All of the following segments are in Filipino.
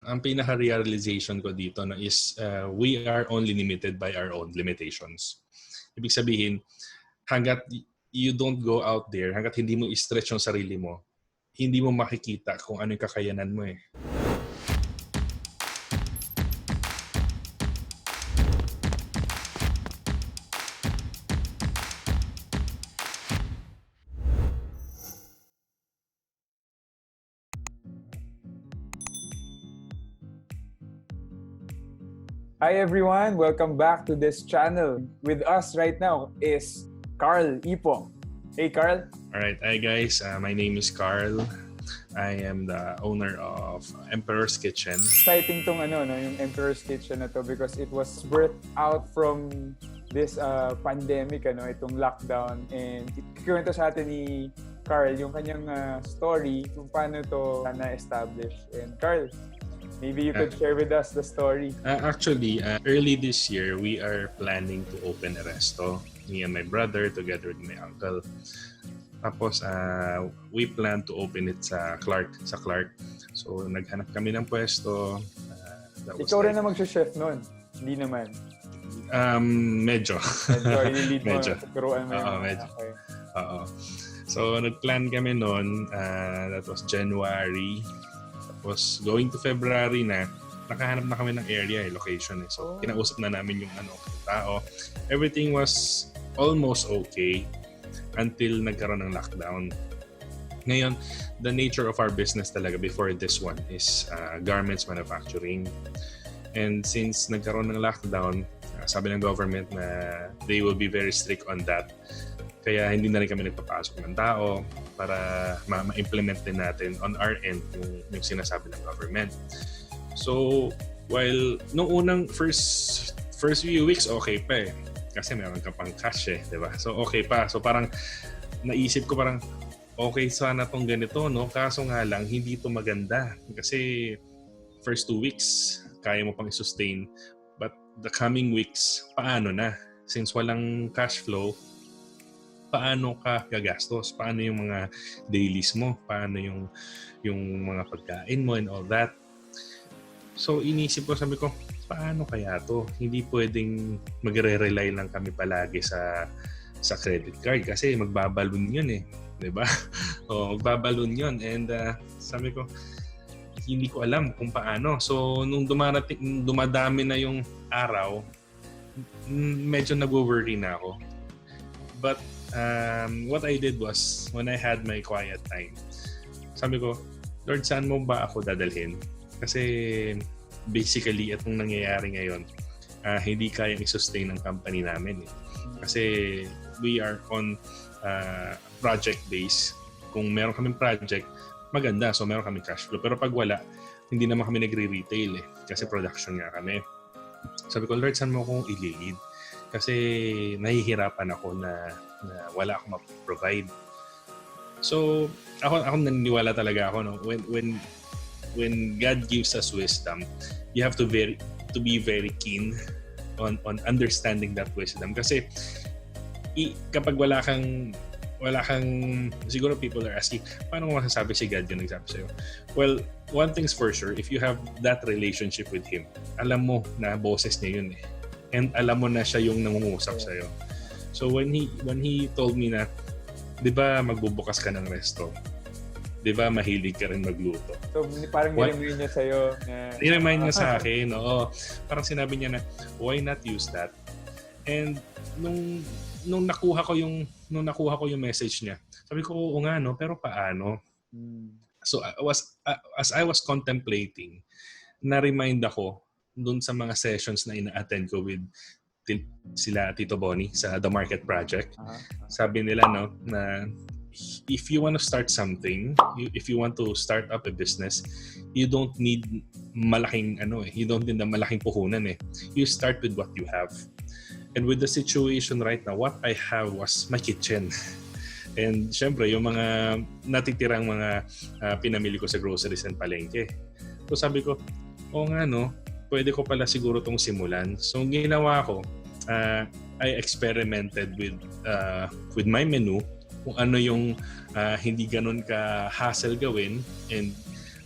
ang pinaka-realization ko dito no, is we are only limited by our own limitations. Ibig sabihin, hanggat you don't go out there, hanggat hindi mo i-stretch yung sarili mo, hindi mo makikita kung ano yung kakayanan mo eh. Hi everyone! Welcome back to this channel. With us right now is Karl Ipong. Hey Karl! Alright, hi guys. My name is Karl. I am the owner of Emperor's Kitchen. Exciting tong yung Emperor's Kitchen na to because it was birthed out from this pandemic, itong lockdown. And kikwento sa atin ni Karl yung kanyang story kung paano to na-establish. And Karl, maybe you could share with us the story. Actually, early this year, we are planning to open a resto. Me and my brother, together with my uncle. Tapos, we plan to open it sa Clark. So, naghanap kami ng pwesto. Ikaw rin na mag-chef nun? Hindi naman? Medyo. Ili-lead mo, turuan mo yun. Medyo. Okay. So, nag-plan kami nun. That was January. Tapos going to February na, nakahanap na kami ng area, location. So, kinausap na namin yung tao. Everything was almost okay until nagkaroon ng lockdown. Ngayon, the nature of our business talaga before this one is garments manufacturing. And since nagkaroon ng lockdown, sabi ng government na they will be very strict on that. Kaya hindi na rin kami nagpapasok ng tao para ma-implement din natin on our end yung sinasabi ng government. So, while nung unang first few weeks, okay pa eh. Kasi meron ka pang cash eh, di ba? So, okay pa. So, parang naisip ko parang okay sana tong ganito, no? Kaso nga lang, hindi ito maganda. Kasi first 2 weeks, kaya mo pang i-sustain. But the coming weeks, paano na? Since walang cash flow, paano ka gagastos? Paano yung mga dailies mo? Paano yung mga pagkain mo and all that? So, inisip ko, sabi ko, paano kaya to? Hindi pwedeng magre-rely lang kami palagi sa credit card kasi magbabalon yun eh. Diba? Magbabalon yun. And sabi ko, hindi ko alam kung paano. So, nung dumadami na yung araw, medyo nag-worry na ako. But what I did was, when I had my quiet time, sabi ko, Lord, saan mo ba ako dadalhin? Kasi basically, itong nangyayari ngayon, hindi kayang i-sustain ng company namin. Eh. Kasi we are on project base. Kung meron kaming project, maganda. So meron kaming cash flow. Pero pag wala, hindi naman kami nagre-retail eh. Kasi production nga kami. Sabi ko, Lord, saan mo akong i-lead? Kasi nahihirapan ako na wala akong ma-provide. So, ako naniniwala talaga ako, no? When God gives us wisdom, you have to be very keen on understanding that wisdom. Kasi kapag wala kang siguro people are asking, paano mo masasabi si God yung nagsabi sa'yo? Well, one thing's for sure, if you have that relationship with Him, alam mo na boses niya yun eh. And alam mo na siya yung nangungusap sa'yo. So when he told me na, di ba magbubukas ka ng resto? Di ba mahilig ka rin magluto? So parang niremind niya sa'yo na... Niremind niya sa akin, oo. Parang sinabi niya na, why not use that? And nung nakuha ko yung message niya, sabi ko, oo nga no, pero paano? So as I was contemplating, na-remind ako dun sa mga sessions na ina-attend ko with sila Tito Bonnie sa The Market Project. Sabi nila no na if you want to start something, if you want to start up a business, you don't need malaking you don't need malaking puhunan eh. You start with what you have. And with the situation right now, what I have was my kitchen. And syempre, yung mga natitirang mga pinamili ko sa groceries and palengke. So sabi ko, oo nga no, pwede ko pala siguro tong simulan. So ginawa ko, I experimented with my menu, kung ano yung hindi ganun ka hassle gawin, and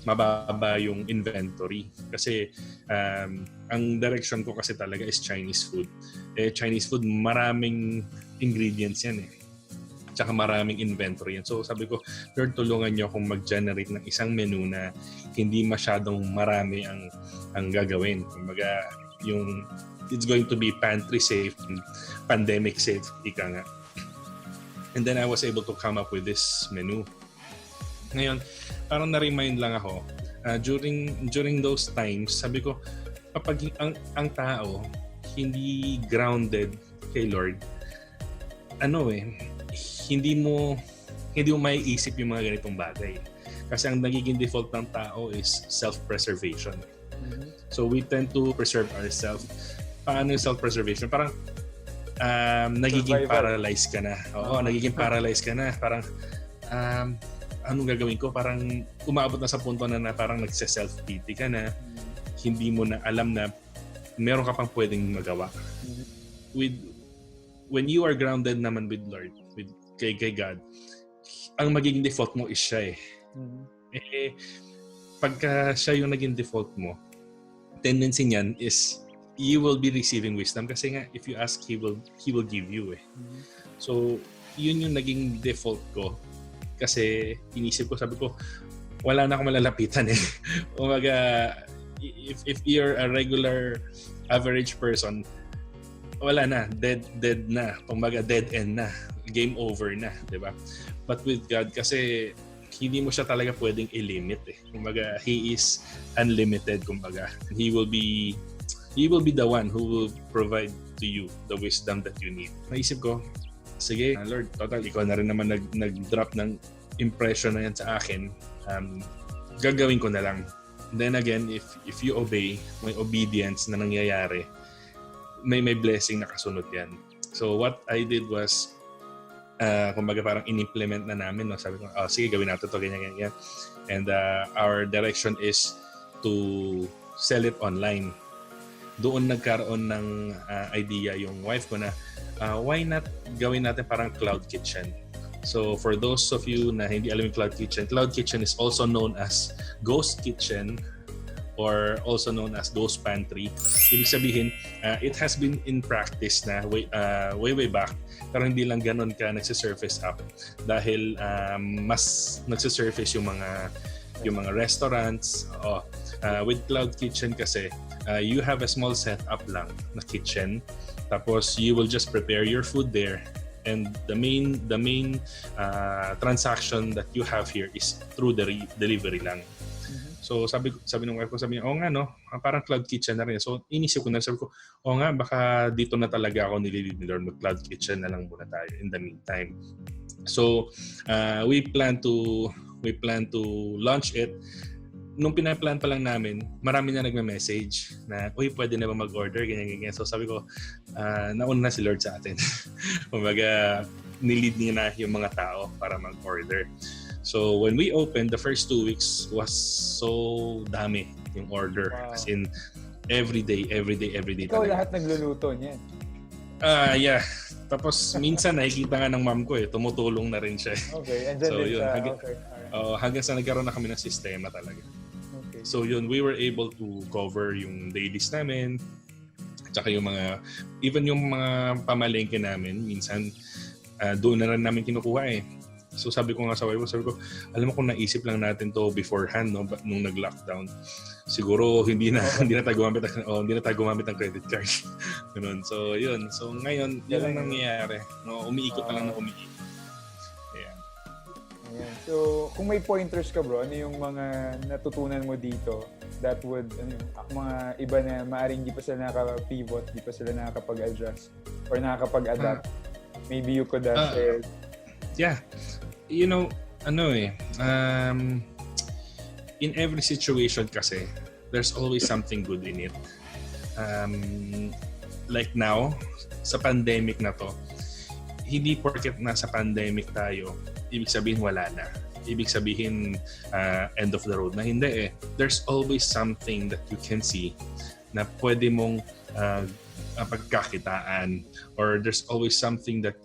mababa yung inventory. Kasi ang direction ko kasi talaga is Chinese food. Chinese food, maraming ingredients yan eh. Tsaka maraming inventory yan. So sabi ko, Lord, tulungan niyo akong mag-generate ng isang menu na hindi masyadong marami ang gagawin. Kumbaga, yung it's going to be pantry safe, pandemic safe, ika nga. And then I was able to come up with this menu. Ngayon, parang na-remind lang ako, during those times, sabi ko, kapag ang tao hindi grounded kay Lord, hindi mo maiisip yung mga ganitong bagay. Kasi ang nagiging default ng tao is self-preservation. Mm-hmm. So we tend to preserve ourselves. Paano yung self-preservation? Parang nagiging paralyzed ka na. Oo, nagiging paralyzed ka na. Parang anong gagawin ko? Parang umaabot na sa punto na parang nagse-self-pity ka na. Hindi mo na alam na meron ka pang pwedeng magawa. When you are grounded naman with Lord, with kay God, ang magiging default mo is siya eh. Pagka siya yung naging default mo, tendency niyan is you will be receiving wisdom kasi nga if you ask, He will give you eh. So, yun yung naging default ko kasi inisip ko, sabi ko, wala na akong malalapitan eh. Umaga, if you're a regular average person, wala na, dead na, kumbaga dead end na, game over na, di ba? But with God, kasi hindi mo siya talaga pwedeng i-limit eh. Kumbaga, He is unlimited, kumbaga. He will be the one who will provide to you the wisdom that you need. Naisip ko, sige, Lord, total, ikaw na rin naman nag-drop ng impression na yan sa akin. Gagawin ko na lang. Then again, if you obey, may obedience na nangyayari, may blessing na kasunod yan. So what I did was, kumbaga parang in-implement na namin. No? Sabi ko, sige, gawin natin ito, ganyan. And our direction is to sell it online. Doon nagkaroon ng idea yung wife ko na, why not gawin natin parang cloud kitchen? So for those of you na hindi alam yung cloud kitchen is also known as ghost kitchen or also known as ghost pantry. Ibig sabihin, it has been in practice na way back, pero hindi lang ganun ka nagsisurface up dahil mas nagsisurface yung mga restaurants. With cloud kitchen kasi, you have a small setup lang na kitchen, tapos you will just prepare your food there, and the main transaction that you have here is through the delivery lang. So sabi ng wife ko, sabi niya, nga no, parang cloud kitchen na rin. So inisip ko na, sabi ko, nga, baka dito na talaga ako nililid ni Lord, mag-cloud kitchen na lang muna tayo in the meantime. So we plan to launch it. Nung pinaplan pa lang namin, marami na nagme-message na, pwede na ba mag-order, ganyan. So sabi ko, nauna na si Lord sa atin. Kumbaga, nilid niya na yung mga tao para mag-order. So when we opened, the first 2 weeks was so dami yung order. Wow. As in, every day. Ikaw lahat nagluluto niyan? Yeah. Tapos minsan nakikita nga ng mom ko tumutulong na rin siya. Okay, and then so, yun, hanggang sa nagkaroon na kami ng sistema talaga. Okay. So yun, we were able to cover yung dailies namin, tsaka yung even yung mga pamalengke namin, minsan doon na rin namin kinukuha eh. So sabi ko nga sa wife ko, alam mo kung naisip lang natin to beforehand, no, nung nag-lockdown, siguro hindi na tayo gumamit ng credit card. Ganun. So yun. So ngayon, yun ang nangyayari. No, umiikot pa lang na umiikot. Yeah. Ayan. So kung may pointers ka bro, ano yung mga natutunan mo dito that would, mga iba na maaring di pa sila nakaka-pivot, di pa sila nakakapag-adjust or nakakapag-adapt? Maybe you could share. Yeah. You know, in every situation kasi, there's always something good in it. Like now, sa pandemic na to, hindi porket nasa pandemic tayo, ibig sabihin wala na. Ibig sabihin end of the road na. Hindi eh. There's always something that you can see na pwede mong pagkakitaan, or there's always something that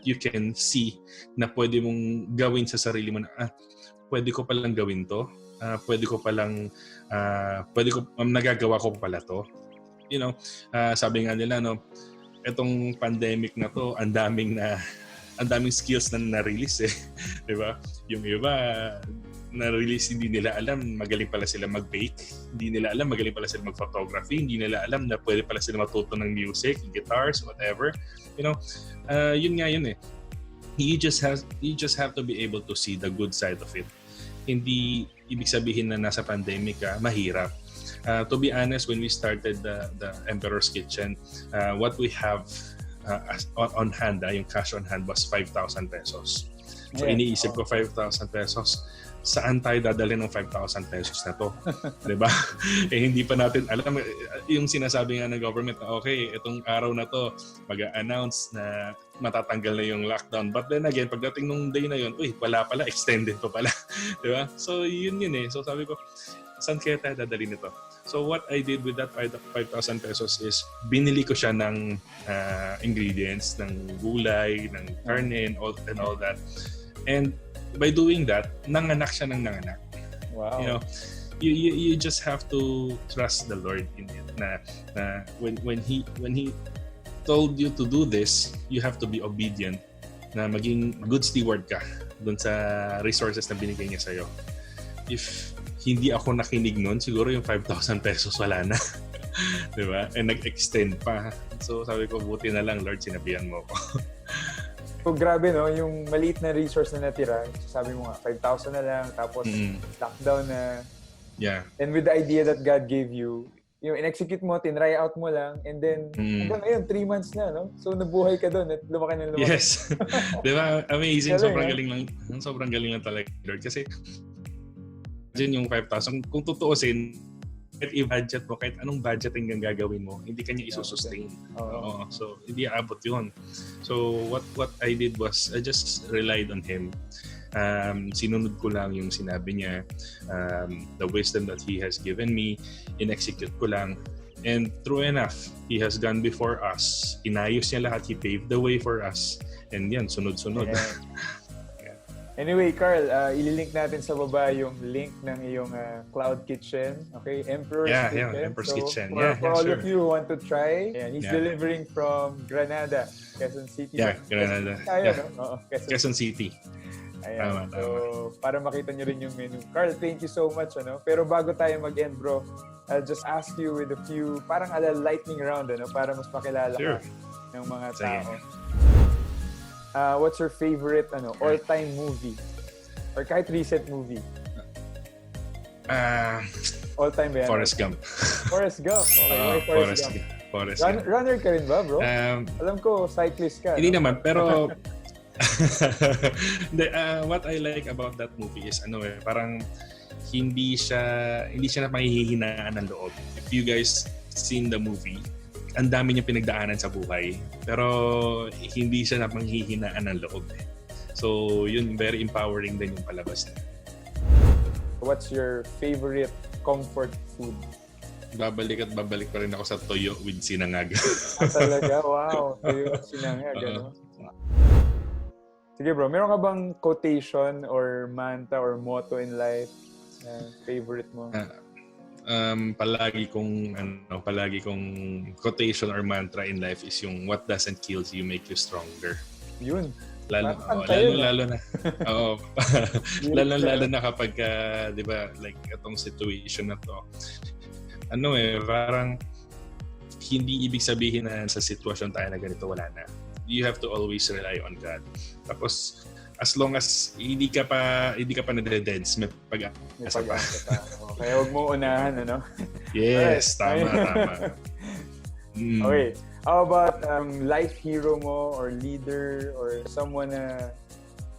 you can see na pwede mong gawin sa sarili mo na pwede ko palang gawin to. nagagawa ko pala to. Sabi nga nila, no, itong pandemic na to, ang daming skills na na-release eh. 'Di ba? Yung iba na-release, hindi nila alam magaling pala sila mag-bake, hindi nila alam magaling pala sila mag-photography, hindi nila alam na pwede pala sila matuto ng music, guitars, whatever. Yun nga yun eh. You just have to be able to see the good side of it. Hindi ibig sabihin na nasa pandemic ka, mahirap. To be honest, when we started the Emperor's Kitchen, what we have on hand, yung cash on hand was 5,000 pesos. So iniisip ko 5,000 pesos. Saan tayo dadalhin ng 5,000 pesos na to? Diba? Hindi pa natin alam. Yung sinasabi nga ng government na okay, itong araw na to, mag-a-announce na matatanggal na yung lockdown. But then again, pagdating nung day na yun, wala pala, extended pa pala. Diba? So yun eh. So sabi ko, saan kaya tayo dadalhin nito? So what I did with that 5,000 pesos is binili ko siya ng ingredients, ng gulay, ng karne, and all that. And by doing that, nanganak siya ng nanganak. Wow. You just have to trust the Lord in it. Na when he told you to do this, you have to be obedient. Na maging good steward ka dun sa resources na binigay niya sa'yo. If hindi ako nakinig nun, siguro yung 5,000 pesos wala na. Diba? And nag-extend pa. So sabi ko, buti na lang, Lord, sinabihan mo ako. So grabe no, yung maliit na resource na natira, sabi mo nga, 5,000 na lang, tapos lockdown na. Yeah. And with the idea that God gave you, yung in-execute mo, tinry out mo lang, and then hanggang ngayon, 3 months na, no? So nabuhay ka doon at lumaki na lumaki. Yes. Diba? Amazing. Sobrang galing lang talaga, Lord. Kasi imagine yung 5,000, kung tutuusin, kahit i-budget mo, kahit anong budgeting ang gagawin mo, hindi kanya isussustain. So, hindi aabot yun. So, what I did was, I just relied on Him. Sinunod ko lang yung sinabi niya, the wisdom that He has given me, in-execute ko lang. And true enough, He has gone before us. Inayos niya lahat. He paved the way for us. And yan, sunod-sunod. Yeah. Anyway, Karl, ililink natin sa baba yung link ng iyong cloud kitchen. Okay, Emperor's Kitchen. Yeah, Emperor's Kitchen. For all of you who want to try, he's delivering from Granada, Quezon City. Yeah, Granada. No? Quezon City. Ayan. Tama. Para makita nyo rin yung menu. Karl, thank you so much. Pero bago tayo mag-end, bro, I'll just ask you with a few, parang lightning round, para mas makilala ka ng mga tao. What's your favorite all-time movie? Or kahit recent movie? All-time ba yan? Forrest Gump. Forrest Gump. Okay, Forrest Gump. Runner ka rin ba, bro? Alam ko, cyclist ka. Hindi naman, pero what I like about that movie is parang hindi siya na mahihinaan ng loob. If you guys seen the movie, ang dami niyang pinagdaanan sa buhay, pero hindi siya na manghihinaan ng loob. So, yun, very empowering din yung palabas niya. What's your favorite comfort food? Babalik pa rin ako sa toyo with sinangag. Talaga? Wow! Toyo with sinangag, Sige bro, meron ka bang quotation or mantra or motto in life na favorite mo? Palagi kong quotation or mantra in life is yung what doesn't kill you make you stronger. Yun. Lalo na. Oo. lalo na kapag 'di ba, like itong situation na to. Parang hindi ibig sabihin na sa sitwasyon tayo na ganito wala na. You have to always rely on God. Tapos as long as hindi ka pa nade-deads, may pag-asa pa. Kaya huwag mo unahan, Yes, tama. Okay. How about life hero mo or leader or someone na,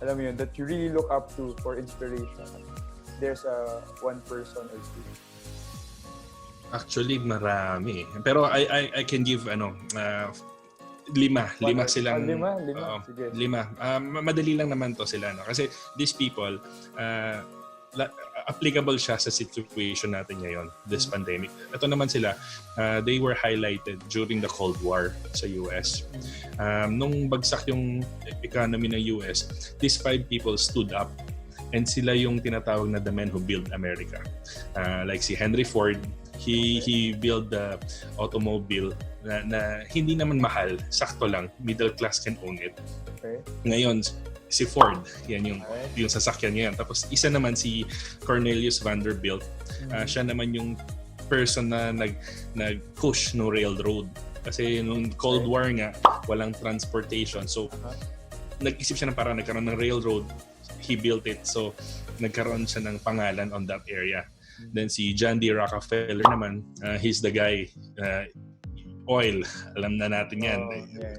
alam mo yun, that you really look up to for inspiration? There's one person or two. Actually, marami. Pero I can give lima silang. Sige. Lima. Madali lang naman to sila, kasi these people applicable siya sa situation natin ngayon, this pandemic. Ito naman sila, they were highlighted during the Cold War sa US. Nung bagsak yung economy ng US, these 5 people stood up And sila yung tinatawag na the men who build America. Like si Henry Ford, he built the automobile na hindi naman mahal, sakto lang, middle class can own it. Okay. Ngayon, si Ford, yan yung sasakyan niya. Tapos isa naman si Cornelius Vanderbilt, siya naman yung person na nag-push no railroad. Kasi nung Cold War nga, walang transportation. So, nag-isip siya ng parang nagkaroon ng railroad. He built it. So, nagkaroon siya ng pangalan on that area. Then si John D. Rockefeller naman, he's the guy, oil. Alam na natin yan.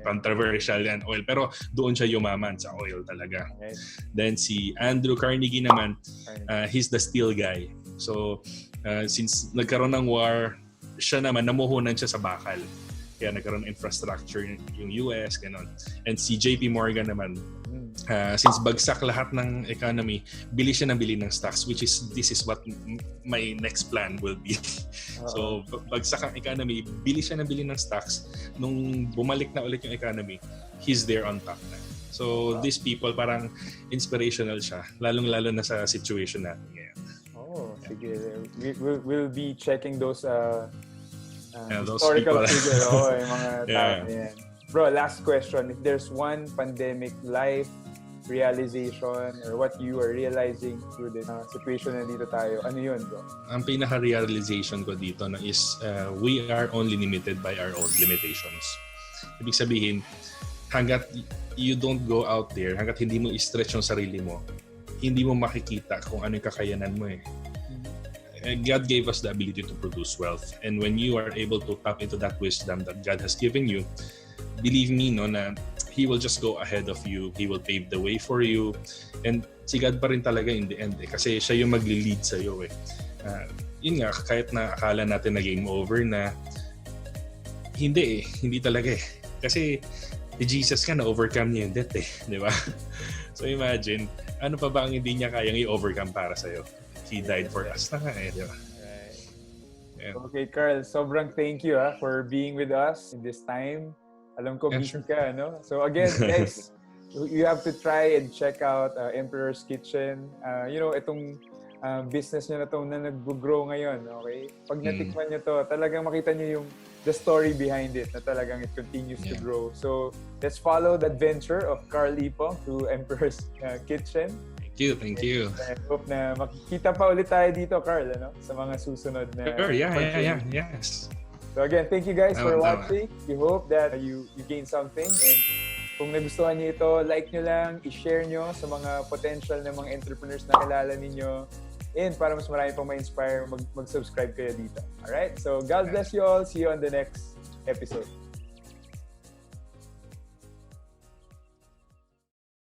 Controversial yan, oil. Pero doon siya yumaman sa oil talaga. Okay. Then si Andrew Carnegie naman, he's the steel guy. So, since nagkaroon ng war, siya naman, namuhunan siya sa bakal. Kaya nagkaroon ng infrastructure yung US, gano'n. And si JP Morgan naman, since bagsak lahat ng economy, bili siya ng bili ng stocks, which is, this is what my next plan will be. So, bagsak ang economy, bili siya ng bili ng stocks. Nung bumalik na ulit yung economy, he's there on top na. So, these people, parang inspirational siya, lalong-lalo na sa situation natin ngayon. Sige. We'll be checking those those historical people. figures. Yung mga tao yan. Bro, last question. If there's one pandemic life realization or what you are realizing through this situation na dito tayo, ano yun, bro? Ang pinaka-realization ko dito is we are only limited by our own limitations. Ibig sabihin, hanggat you don't go out there, hanggat hindi mo i-stretch yung sarili mo, hindi mo makikita kung ano yung kakayanan mo eh. God gave us the ability to produce wealth. And when you are able to tap into that wisdom that God has given you, believe me, no, na He will just go ahead of you. He will pave the way for you. And si God pa rin talaga in the end eh. Kasi siya yung magli-lead sa'yo eh. Yun nga, kahit na akala natin na game over na, hindi talaga eh. Kasi si Jesus ka na-overcome niya yung death eh. Di ba? So imagine, ano pa ba ang hindi niya kayang i-overcome para sa'yo? He died for us na nga eh, di ba? Right. Yeah. Okay, Karl, sobrang thank you for being with us in this time. Alam ko busy ka, no? So again, guys, you have to try and check out Emperor's Kitchen. Itong business nyo na itong na nag-grow ngayon, okay? Pag natikman nyo to, talagang makita nyo yung the story behind it na talagang it continues to grow. So let's follow the adventure of Karl Ipong to Emperor's Kitchen. Thank you. I hope na makikita pa ulit tayo dito, Karl, sa mga susunod na... Sure, yes. So again, thank you guys for watching. We hope that you gain something. And kung nagustuhan niyo ito, like nyo lang, i-share nyo sa mga potential na mga entrepreneurs na kilala ninyo. And para mas marami pang ma-inspire, mag-subscribe kayo dito. Alright? So God bless you all. See you on the next episode.